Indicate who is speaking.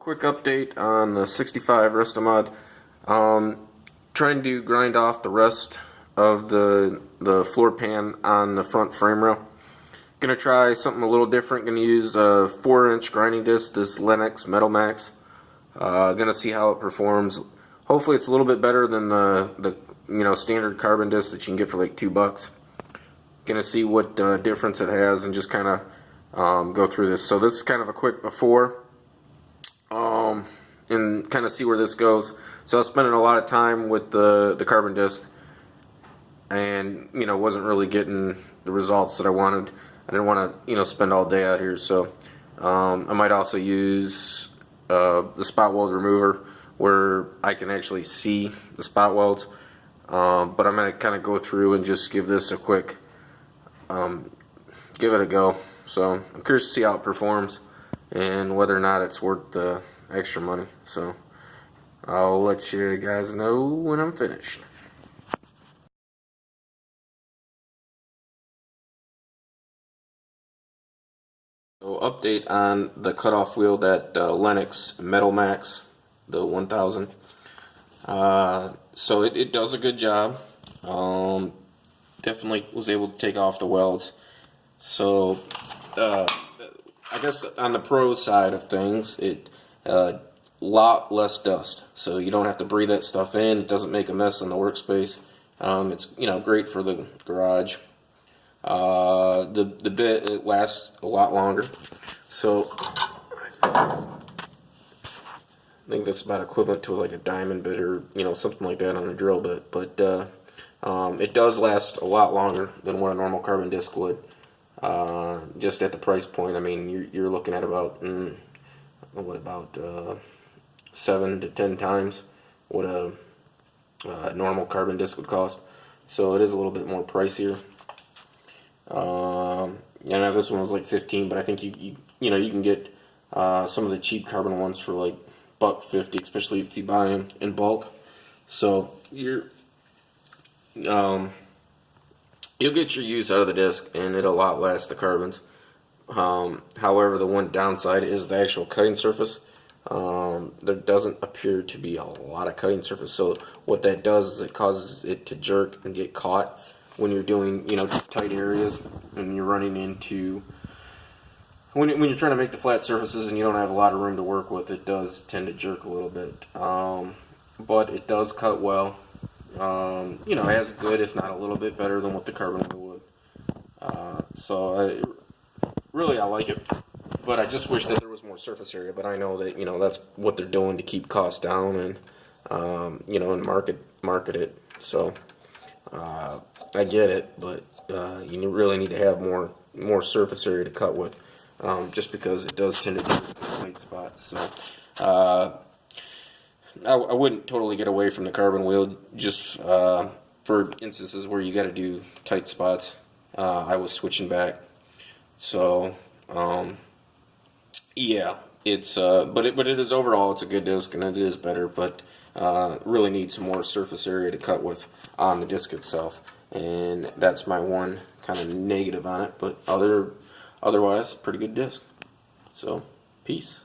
Speaker 1: Quick update on the 65 Restomod. Trying to grind off the rest of the floor pan on the front frame rail. Gonna try something a little different. Gonna use a 4-inch grinding disc, this Lenox Metal Max. Gonna see how it performs. Hopefully it's a little bit better than the standard carbon disc that you can get for like $2. Gonna see what difference it has and just kind of go through this. So this is kind of a quick before. And kind of see where this goes. So I was spending a lot of time with the carbon disc, and wasn't really getting the results that I wanted. I didn't want to spend all day out here, so I might also use the spot weld remover where I can actually see the spot welds. But I'm going to kind of go through and just give this a quick give it a go. So I'm curious to see how it performs and whether or not it's worth the extra money. So I'll let you guys know when I'm finished. So update on the cutoff wheel, that Lenox Metal Max, the 1000. So it does a good job. Definitely was able to take off the welds. So I guess on the pro side of things, it lot less dust, so you don't have to breathe that stuff in. It doesn't make a mess in the workspace. It's great for the garage. The bit, it lasts a lot longer. So I think that's about equivalent to like a diamond bit or something like that on a drill bit. But it does last a lot longer than what a normal carbon disc would. Just at the price point, I mean, you're looking at about 7 to 10 times what a normal carbon disc would cost. So it is a little bit more pricier. Yeah, this one was like 15, but I think you can get some of the cheap carbon ones for like $1.50, especially if you buy them in bulk. So you'll get your use out of the disc, and it'll outlast the carbons. However, the one downside is the actual cutting surface. There doesn't appear to be a lot of cutting surface, so what that does is it causes it to jerk and get caught when you're doing tight areas, and you're running into when you're trying to make the flat surfaces and you don't have a lot of room to work with. It does tend to jerk a little bit, but it does cut well. As good, if not a little bit better than what the carbon wheel would. So I like it, but I just wish that there was more surface area. But I know that that's what they're doing to keep costs down and and market it. So I get it, but you really need to have more surface area to cut with, just because it does tend to do tight spots. So I wouldn't totally get away from the carbon wheel just for instances where you got to do tight spots. I was switching back. So yeah, it's but it is overall, it's a good disc, and it is better, but really needs some more surface area to cut with on the disc itself, and that's my one kind of negative on it. But otherwise, pretty good disc. So peace.